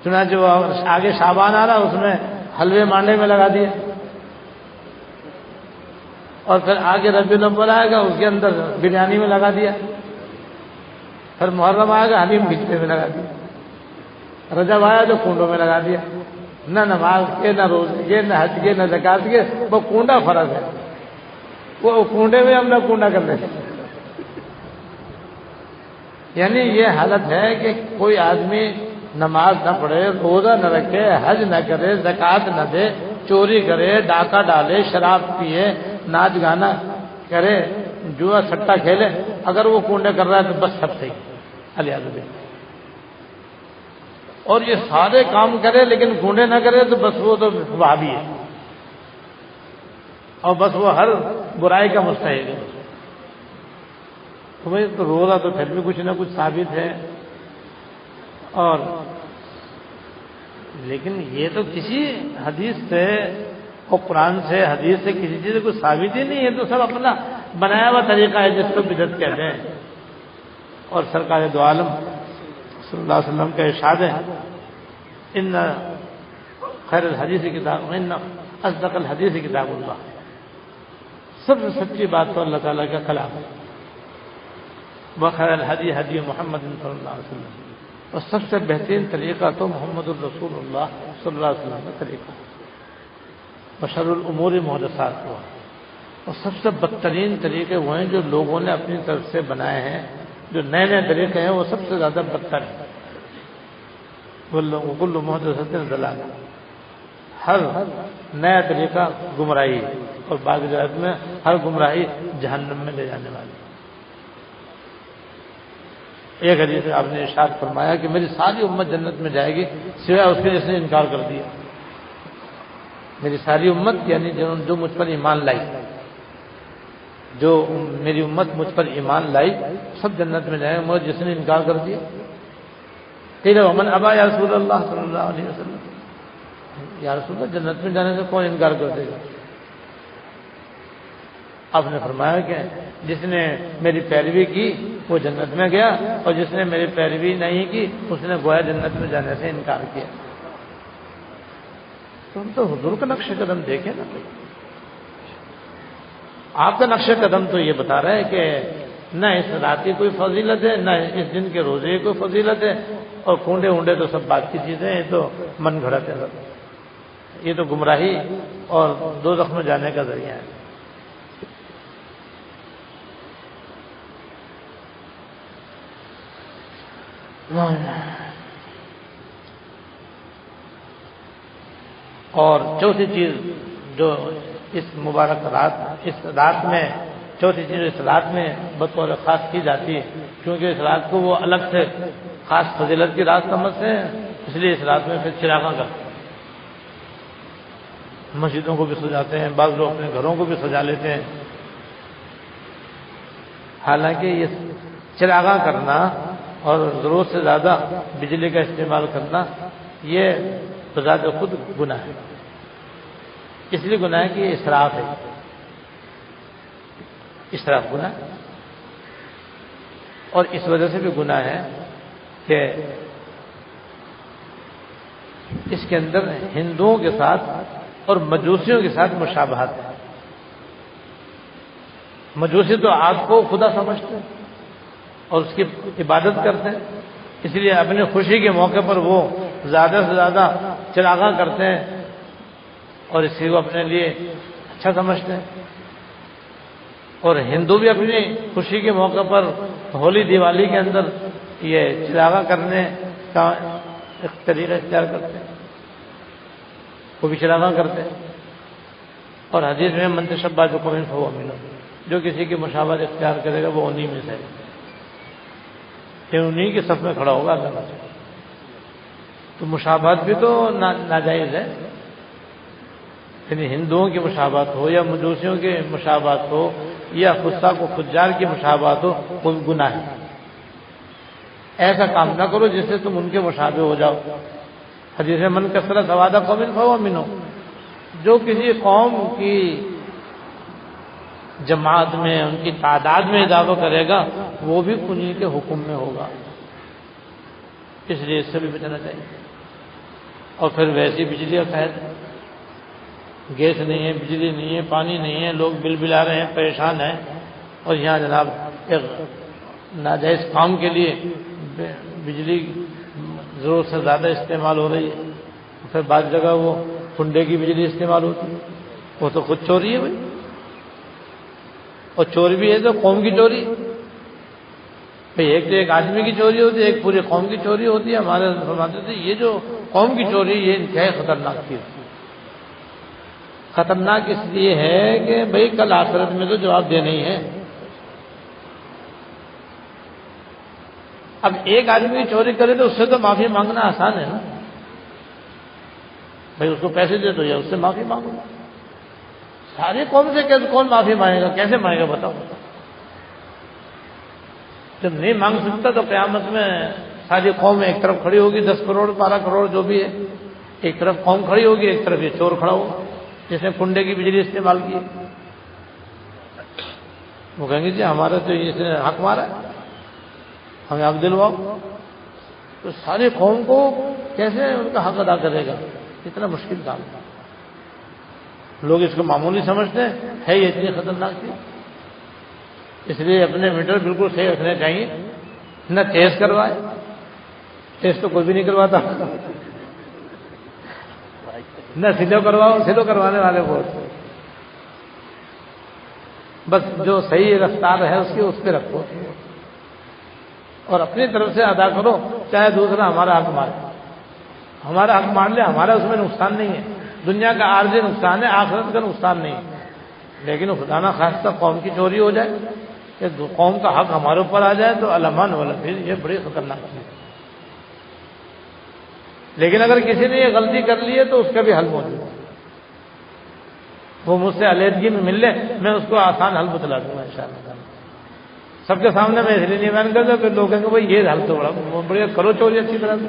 چنانچہ وہ آگے شعبان آ رہا اس میں حلوے مانڈے میں لگا دیے، اور پھر آگے ربیع الاول آئے گا اس کے اندر بریانی میں لگا دیا، پھر محرم آئے گا حلیم کھچڑے میں لگا دیا، رجب آیا تو کنڈوں میں لگا دیا، نہ نماز کے نہ روزے کے نہ حج کے نہ زکات کے، وہ کنڈا فرض ہے، وہ کنڈے میں ہم نہ کنڈا کر لیتے، یعنی یہ حالت ہے کہ کوئی آدمی نماز نہ پڑھے، روزہ نہ رکھے، حج نہ کرے، زکات نہ دے، چوری کرے، ڈاکہ ڈالے، شراب پیے، ناچ گانا کرے، جوا سٹا کھیلے، اگر وہ کنڈے کر رہا ہے تو بس سب صحیح علیہ باللہ، اور یہ سارے کام کرے لیکن کنڈے نہ کرے تو بس وہ تو وہابی ہے، اور بس وہ ہر برائی کا مستحق ہے، تو روزہ تو پھر بھی کچھ نہ کچھ ثابت ہے، اور لیکن یہ تو کسی حدیث سے اور قرآن سے حدیث سے کسی چیز کو ثابت ہی نہیں ہے، تو سب اپنا بنایا ہوا طریقہ ہے جس کو بدعت کہتے ہیں، اور سرکار دو عالم صلی اللہ علیہ وسلم کا ارشاد ہے، ان خیر الحدیث کتاب، ان اصدق الحدیث کتاب اللہ، سب سے سچی بات تو اللہ تعالیٰ کا کلام ہے، وخیر الحدی حدی محمد صلی اللہ علیہ وسلم، اور سب سے بہترین طریقہ تو محمد الرسول اللہ صلی اللہ علیہ وسلم کا طریقہ، بشر الامور محدثات ہوا، اور سب سے بدترین طریقے وہ ہیں جو لوگوں نے اپنی طرف سے بنائے ہیں، جو نئے نئے طریقے ہیں وہ سب سے زیادہ بدتر ہیں۔ کل محدثۃ ضلالہ، ہر نیا طریقہ گمراہی ہے، اور بعض روایت میں ہر گمراہی جہنم میں لے جانے والی۔ ایک حدیث میں آپ نے ارشاد فرمایا کہ میری ساری امت جنت میں جائے گی سوائے اس کے جس نے انکار کر دیا۔ میری ساری امت یعنی جو مجھ پر ایمان لائی، جو میری امت مجھ پر ایمان لائی سب جنت میں جائیں گے مگر جس نے انکار کر دیا۔ قیل ومن ابا یا رسول اللہ صلی اللہ علیہ وسلم، یا رسول اللہ جنت میں جانے سے کون انکار کر دے گا؟ آپ نے فرمایا کہ جس نے میری پیروی کی وہ جنت میں گیا، اور جس نے میری پیروی نہیں کی اس نے گویا جنت میں جانے سے انکار کیا۔ تو ہم تو حضور کا نقش قدم دیکھیں نا، آپ کا نقش قدم تو یہ بتا رہا ہے کہ نہ اس رات کی کوئی فضیلت ہے، نہ اس دن کے روزے کی کوئی فضیلت ہے، اور کونڈے اونڈے تو سب بات کی چیزیں ہیں، یہ تو من گھڑت ہے، یہ تو گمراہی اور دوزخ میں جانے کا ذریعہ ہے۔ اور چوتھی چیز جو اس مبارک رات، اس رات میں چوتھی چیز اس رات میں بطور خاص کی جاتی ہے، کیونکہ اس رات کو وہ الگ سے خاص فضیلت کی رات سمجھتے ہیں، اس لیے اس رات میں پھر چراغاں کرتے ہیں، مسجدوں کو بھی سجاتے ہیں، بعض لوگ اپنے گھروں کو بھی سجا لیتے ہیں۔ حالانکہ یہ چراغاں کرنا اور ضرورت سے زیادہ بجلی کا استعمال کرنا یہ بذات خود گناہ ہے، اس لیے گناہ ہے کہ یہ اسراف ہے، اسراف گناہ ہے، اور اس وجہ سے بھی گناہ ہے کہ اس کے اندر ہندوؤں کے ساتھ اور مجوسیوں کے ساتھ مشابہت ہے۔ مجوسی تو آگ کو خدا سمجھتے ہیں اور اس کی عبادت کرتے ہیں، اس لیے اپنی خوشی کے موقع پر وہ زیادہ سے زیادہ چراغاں کرتے ہیں اور اسی کو اپنے لیے اچھا سمجھتے ہیں۔ اور ہندو بھی اپنی خوشی کے موقع پر ہولی دیوالی کے اندر یہ چراغاں کرنے کا ایک طریقہ اختیار کرتے ہیں، وہ بھی چراغاں کرتے ہیں۔ اور حدیث میں من تشبہ بقوم فہو منہم، جو کسی کی مشابہت اختیار کرے گا وہ انہی میں سے ہے، انہی کے صف میں کھڑا ہوگا اللہ سے۔ تو مشابہت بھی تو ناجائز ہے، یعنی ہندوؤں کی مشابہت ہو یا مجوسیوں کی مشابہت ہو یا فساق و فجار کی مشابہت ہو، وہ گناہ ہے۔ ایسا کام نہ کرو جس سے تم ان کے مشابہ ہو جاؤ۔ حدیث میں من کثرت سواد قوم فہو منہم، جو کسی قوم کی جماعت میں ان کی تعداد میں اضافہ کرے گا وہ بھی انہی کے حکم میں ہوگا، اس لیے اس سے بھی بچنا چاہیے۔ اور پھر ویسی بجلی کا قید، گیس نہیں ہے، بجلی نہیں ہے، پانی نہیں ہے، لوگ بل بلا رہے ہیں، پریشان ہیں، اور یہاں جناب ایک ناجائز کام کے لیے بجلی ضرورت سے زیادہ استعمال ہو رہی ہے، پھر بعض جگہ وہ کنڈے کی بجلی استعمال ہوتی ہے، وہ تو خود چوری ہے بھائی، اور چوری بھی ہے تو قوم کی چوری بھائی، ایک تو ایک آدمی کی چوری ہوتی ہے، ایک پوری قوم کی چوری ہوتی ہے۔ ہمارے فرماتے تھے یہ جو قوم کی چوری یہ انتہائی خطرناک چیز ہے۔ خطرناک اس لیے ہے کہ بھائی کل آخرت میں تو جواب دینا ہی ہے۔ اب ایک آدمی کی چوری کرے تو اس سے تو معافی مانگنا آسان ہے نا، بھائی اس کو پیسے دے دو یا اس سے معافی مانگو۔ ساری قوم سے کیسے کون معافی مانگے گا، کیسے مانگے گا بتاؤ؟ جب نہیں مانگ سکتا تو قیامت میں ساری قوم ایک طرف کھڑی ہوگی، 10 کروڑ 12 کروڑ جو بھی ہے، ایک طرف قوم کھڑی ہوگی، ایک طرف یہ چور کھڑا ہوگا جس نے کنڈے کی بجلی استعمال کی۔ وہ کہیں گے جی ہمارا تو اس نے حق مارا ہے، ہمیں آپ دلواؤ۔ تو ساری قوم کو کیسے ان کا حق ادا کرے گا؟ اتنا مشکل کام ہے۔ لوگ اس کو معمولی سمجھتے ہیں، ہے یہ اتنی خطرناک چیز، اس لیے اپنے میٹر بالکل صحیح رکھنے چاہیے، نہ تیز کروائے، تیز تو کوئی بھی نہیں کرواتا، نہ سیدھو کرواؤ، سیدھو کروانے والے بہت۔ بس جو صحیح رفتار ہے اس کی اس پہ رکھو اور اپنی طرف سے ادا کرو، چاہے دوسرا ہمارا حق مارے، ہمارا حق مان لے، ہمارا اس میں نقصان نہیں ہے، دنیا کا عارضی نقصان ہے، آخرت کا نقصان نہیں ہے۔ لیکن خدا نہ خواستہ قوم کی چوری ہو جائے کہ قوم کا حق ہمارے اوپر آ جائے تو علمان والا پھر یہ بڑی خطرناک چیز ہے۔ لیکن اگر کسی نے یہ غلطی کر لی ہے تو اس کا بھی حل موجود ہے، وہ مجھ سے علیحدگی میں مل لے، میں اس کو آسان حل بتلا دوں گا انشاءاللہ۔ سب کے سامنے میں اس لیے نہیں بیان کرتا کہ لوگ کہیں گے بھائی یہ حل تو بڑے کرو چوری اچھی طرح سے۔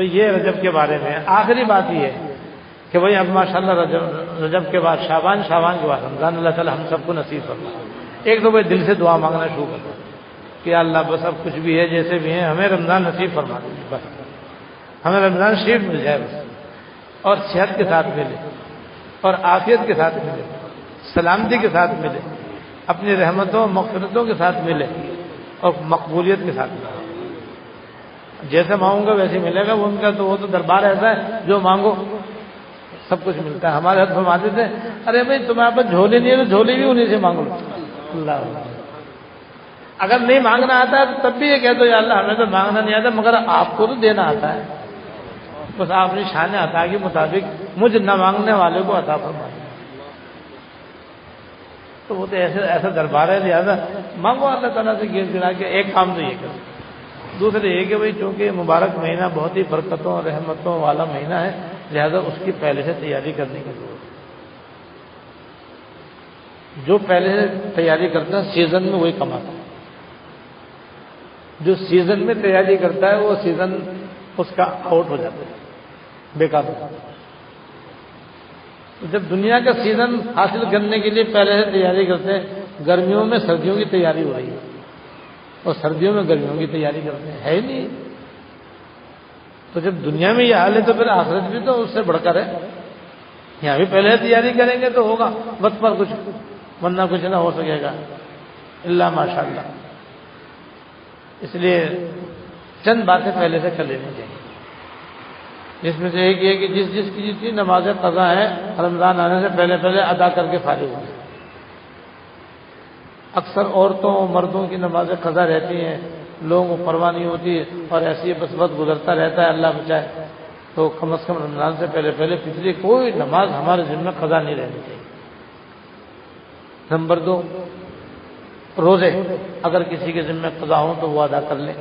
یہ رجب کے بارے میں آخری بات یہ ہے کہ بھائی اب ماشاءاللہ رجب کے بعد شعبان، شعبان کے بعد رمضان، اللہ تعالی ہم سب کو نصیب فرمائے۔ ایک تو بھائی دل سے دعا مانگنا شروع کر دو کہ اللہ بس اب کچھ بھی ہے جیسے بھی ہیں ہمیں رمضان نصیب فرما دیجیے، بس ہمیں رمضان شریف مل جائے بس، اور صحت کے ساتھ ملے اور عافیت کے ساتھ ملے، سلامتی کے ساتھ ملے، اپنی رحمتوں مغفرتوں کے ساتھ ملے اور مقبولیت کے ساتھ ملے۔ جیسے مانگوں گا ویسے ملے گا، ان کا تو وہ تو دربار ایسا ہے جو مانگو سب کچھ ملتا ہے۔ ہمارے حد فرماتے تھے ارے بھائی تمہارے پاس جھولے نہیں ہے تو جھولے بھی انہیں سے مانگ لو۔ اللہ اگر نہیں مانگنا آتا ہے تو تب بھی یہ کہہ دو یا اللہ ہمیں تو مانگنا نہیں آتا مگر آپ کو تو دینا آتا ہے، بس آپ نے شان عطا کے مطابق مجھ نہ مانگنے والے کو عطا فرما دیا۔ تو وہ تو ایسا دربار ہے، لہٰذا مانگو اللہ تعالیٰ سے گر گرا کے۔ ایک کام تو یہ کرو، دوسرے یہ کہ بھائی چونکہ مبارک مہینہ بہت ہی برکتوں اور رحمتوں والا مہینہ ہے، لہذا اس کی پہلے سے تیاری کرنے کی ضرورت ہے۔ جو پہلے سے تیاری کرتا ہے سیزن میں وہی کماتا ہے، جو سیزن میں تیاری کرتا ہے وہ سیزن اس کا آؤٹ ہو جاتا ہے، بیکار ہو جاتا ہے۔ جب دنیا کا سیزن حاصل کرنے کے لیے پہلے سے تیاری کرتے ہیں، گرمیوں میں سردیوں کی تیاری ہو رہی ہے اور سردیوں میں گرمیوں کی تیاری کرتے ہیں، ہے ہی نہیں۔ تو جب دنیا میں یہ حال ہے تو پھر آخرت بھی تو اس سے بڑھ کر ہے، یہاں بھی پہلے تیاری کریں گے تو ہوگا وقت پر کچھ، ورنہ کچھ نہ ہو سکے گا اللہ ماشاءاللہ۔ اس لیے چند باتیں پہلے سے کر لینی چاہیے، جس میں سے ایک یہ کہ جس کی جتنی نمازیں قضا ہیں رمضان آنے سے پہلے ادا کر کے فارغ ہوں۔ اکثر عورتوں اور مردوں کی نمازیں قضا رہتی ہیں، لوگوں کو پرواہ نہیں ہوتی اور ایسی بس وقت گزرتا رہتا ہے، اللہ بچائے۔ تو کم از کم رمضان سے پہلے پچھلی کوئی نماز ہمارے ذمہ قضا نہیں رہنی چاہیے۔ نمبر 2، روزے اگر کسی کے ذمہ قضا ہوں تو وہ ادا کر لیں۔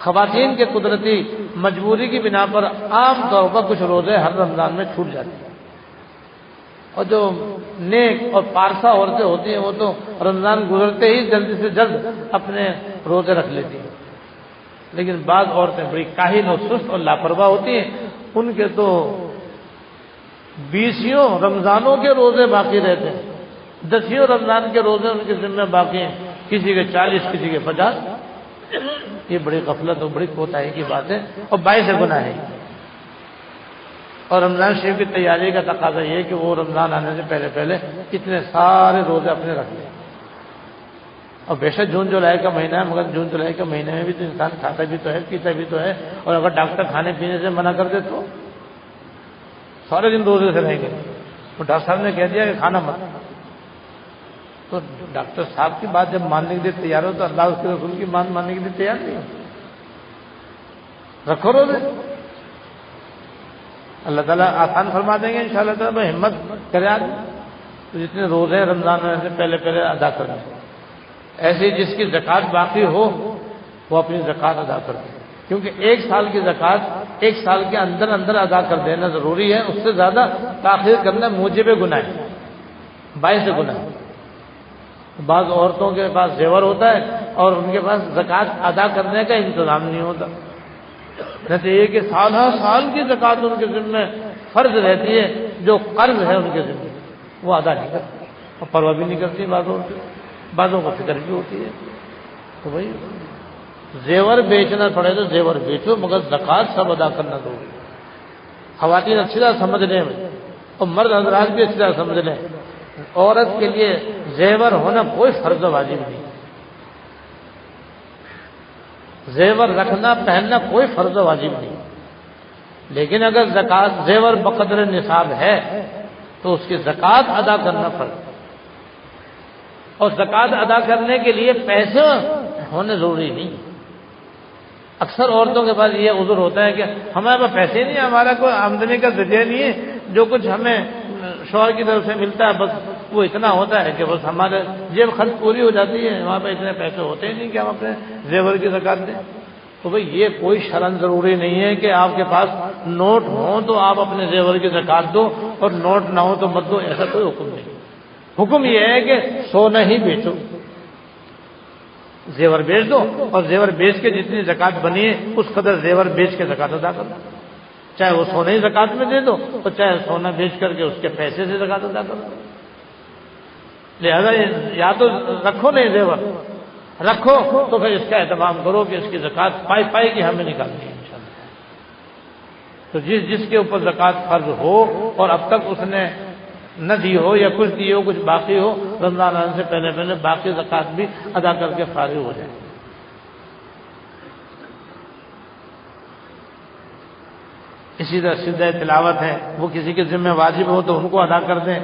خواتین کے قدرتی مجبوری کی بنا پر عام طور پر کچھ روزے ہر رمضان میں چھوٹ جاتے ہیں، اور جو نیک اور پارسا عورتیں ہوتی ہیں وہ تو رمضان گزرتے ہی جلدی سے جلد اپنے روزے رکھ لیتی ہیں۔ لیکن بعض عورتیں بڑی کاہل اور سست اور لاپرواہ ہوتی ہیں، ان کے تو 20 رمضانوں کے روزے باقی رہتے ہیں، 10 رمضان کے روزے ان کے ذمہ باقی ہیں، کسی کے 40 کسی کے 50۔ یہ بڑی غفلت اور بڑی کوتاہی کی بات ہے اور باعث گناہ ہے۔ اور رمضان شریف کی تیاری کا تقاضا یہ ہے کہ وہ رمضان آنے سے پہلے اتنے سارے روزے اپنے رکھ لیں۔ اور بے شک جون جولائی کا مہینہ ہے، مگر جون جولائی کے مہینے میں بھی تو انسان کھاتا بھی تو ہے پیتا بھی تو ہے، اور اگر ڈاکٹر کھانے پینے سے منع کر دے تو سارے دن روزے سے رہیں گے۔ تو ڈاکٹر صاحب نے کہہ دیا کہ کھانا مت، تو ڈاکٹر صاحب کی بات جب ماننے کے لیے تیار ہو تو اللہ اس کے رسول کی بات ماننے کے لیے تیار نہیں ہو۔ رکھو روزے، اللہ تعالیٰ آسان فرما دیں گے انشاءاللہ تعالیٰ۔ ہمت کرے آج تو جتنے روزے ہیں رمضان آنے سے پہلے ادا کر دیں۔ ایسے جس کی زکوٰۃ باقی ہو وہ اپنی زکوٰۃ ادا کر دیں، کیونکہ 1 سال کی زکوٰۃ 1 سال کے اندر ادا کر دینا ضروری ہے، اس سے زیادہ تاخیر کرنا موجب گناہ ہے، باعث گناہ ہے۔ بعض عورتوں کے پاس زیور ہوتا ہے اور ان کے پاس زکوٰۃ ادا کرنے کا انتظام نہیں ہوتا، جیسے یہ کہ سال ہر سال کی زکوٰۃ ان کے ذمہ فرض رہتی ہے، جو قرض ہے ان کے ذمہ وہ ادا نہیں کرتے اور پرواہ بھی نہیں کرتی، بعضوں کو فکر بھی ہوتی ہے۔ تو بھائی زیور بیچنا پڑے تو زیور بیچو، مگر زکوٰۃ سب ادا کرنا ضروری ہے۔ خواتین اچھی طرح سمجھ لیں اور مرد حضرات بھی اچھی طرح سمجھ لیں، عورت کے لیے زیور ہونا کوئی فرض واجب نہیں، زیور رکھنا پہننا کوئی فرض واجب نہیں، لیکن اگر زکوٰۃ زیور بقدر نصاب ہے تو اس کی زکوٰۃ ادا کرنا فرض، اور زکوٰۃ ادا کرنے کے لیے پیسے ہونے ضروری نہیں۔ اکثر عورتوں کے پاس یہ عذر ہوتا ہے کہ ہمارے پاس پیسے نہیں، ہمارا کوئی آمدنی کا ذریعہ نہیں ہے، جو کچھ ہمیں شوہر کی طرف سے ملتا ہے بس وہ اتنا ہوتا ہے کہ بس ہمارے جیب خرچ پوری ہو جاتی ہے، ہمارے پاس اتنے پیسے ہوتے ہی نہیں کہ ہم اپنے زیور کی زکوٰۃ دیں۔ تو بھئی یہ کوئی شرعاً ضروری نہیں ہے کہ آپ کے پاس نوٹ ہوں تو آپ اپنے زیور کی زکوٰۃ دو اور نوٹ نہ ہو تو مت دو، ایسا کوئی حکم نہیں۔ حکم یہ ہے کہ سونا ہی بیچو، زیور بیچ دو اور زیور بیچ کے جتنی زکوٰۃ بنی ہے اس قدر زیور بیچ کے زکوٰۃ ادا کر دو، چاہے وہ سونے ہی زکوٰۃ میں دے دو اور چاہے سونا بیچ کر کے اس کے پیسے سے زکوٰۃ ادا کر دو۔ لہذا یا تو رکھو نہیں زیور، رکھو تو پھر اس کا اہتمام کرو کہ اس کی زکوٰۃ پائی کی ہمیں نکالنی ہے انشاءاللہ۔ تو جس کے اوپر زکوٰۃ فرض ہو اور اب تک اس نے نہ دی ہو یا کچھ دی ہو کچھ باقی ہو، رمضان آنے سے پہلے پہلے باقی زکوٰۃ بھی ادا کر کے فارغ ہو جائے۔ اسی طرح سجدہ تلاوت ہے، وہ کسی کے ذمہ واجب ہو تو ان کو ادا کر دیں،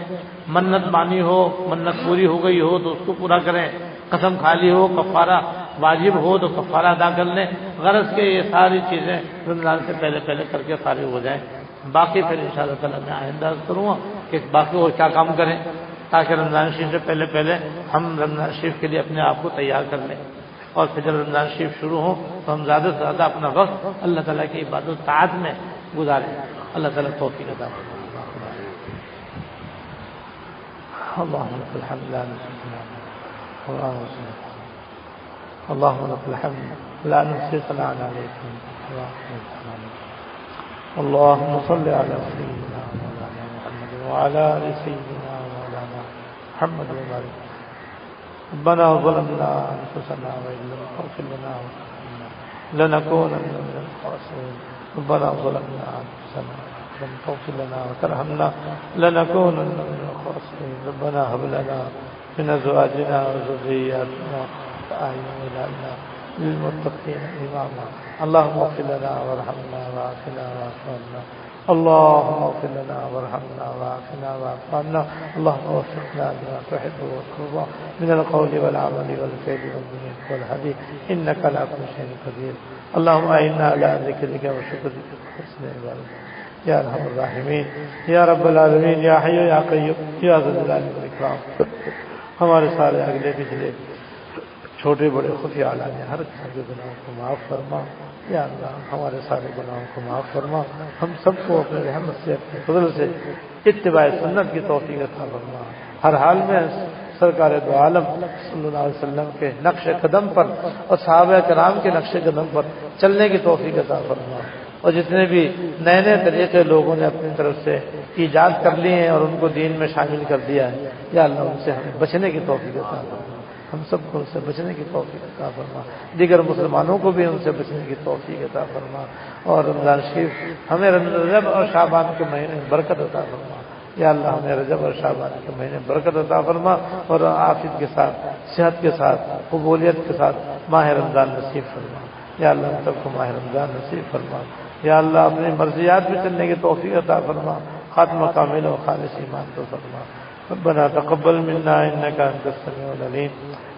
منت مانی ہو، منت پوری ہو گئی ہو تو اس کو پورا کریں، قسم کھا لی ہو، کفارہ واجب ہو تو کفارہ ادا کر لیں، غرض کے یہ ساری چیزیں رمضان سے پہلے پہلے کر کے فارغ ہو جائیں۔ باقی پھر انشاءاللہ تعالیٰ میں آئندہ کروں گا کہ باقی اور کیا کام کریں تاکہ رمضان شریف سے پہلے پہلے ہم رمضان شریف کے لیے اپنے آپ کو تیار کر لیں، اور پھر جب رمضان شریف شروع ہو تو ہم زیادہ سے زیادہ اپنا وقت اللہ تعالیٰ کی عبادت و طاعت میں گزاریں۔ اللہ تعالیٰ توفیق عطا فرمائے۔ اللهم لك الحمد لا نحصي ثناء اللهم لك الحمد لا نحصي ثناء عليك اللهم صل على سيدنا مولانا محمد وعلى ال سيدنا مولانا محمد وبارك ربنا ظلمنا انفسنا وان لم تغفر لنا وترحمنا لنكونن من الخاسرين ربنا ظلمنا انفسنا لم تغفر لنا وترحمنا لنكونن من الخاسرين ربنا هب لنا من ازواجنا وذرياتنا قرة اعين واجعلنا للمتقين اماما اللهم اغفر لنا وارحمنا وعافنا واعف عنا اللهم اغفر لنا وارحمنا وعافنا واعف عنا اللهم وفقنا لما تحب وترضى من القول والعمل والفعل والنية والهدي انك على كل شيء قدير اللهم اعنا على ذكرك وشكرك وحسن عبادتك یا ارحم الراحمین یا رب العالمین یا حی یا قیوم یا ذو الجلال والاکرام۔ ہمارے سارے اگلے پچھلے چھوٹے بڑے خفیہ علانیہ ہر قسم کے گناہوں کو معاف فرما یا اللہ، ہمارے سارے گناہوں کو معاف فرما، ہم سب کو اپنے رحمت سے اپنے فضل سے اتباع سنت کی توفیق عطا فرما، ہر حال میں سرکار دو عالم صلی اللہ علیہ وسلم کے نقش قدم پر اور صحابہ کرام کے نقش قدم پر چلنے کی توفیق عطا فرما، اور جتنے بھی نئے نئے طریقے لوگوں نے اپنی طرف سے ایجاد کر لیے ہیں اور ان کو دین میں شامل کر دیا ہے، یا اللہ ان سے ہمیں بچنے کی توفیق عطا فرما، ہم سب کو ان سے بچنے کی توفیق عطا فرما، دیگر مسلمانوں کو بھی ان سے بچنے کی توفیق عطا فرما، اور رمضان شریف ہمیں رجب اور شعبان کے مہینے میں برکت عطا فرما، یا اللہ ہمیں رجب اور شعبان کے مہینے میں برکت عطا فرما اور عافیت کے ساتھ، صحت کے ساتھ، قبولیت کے ساتھ ماہ رمضان نصیب فرما، یا اللہ ہم سب کو ماہ رمضان نصیب فرما، یا اللہ اپنی مرضیات میں چلنے کی توفیق عطا فرما، خاتمہ کامل و خالص ایمان تو فرما۔ ربنا تقبل منا انك انت السميع العليم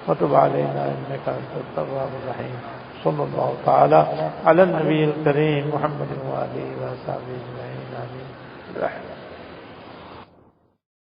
وتب علينا انك انت التواب الرحيم صلى الله تعالى على النبي الكريم محمد وآله وصحبه اجمعين آمين.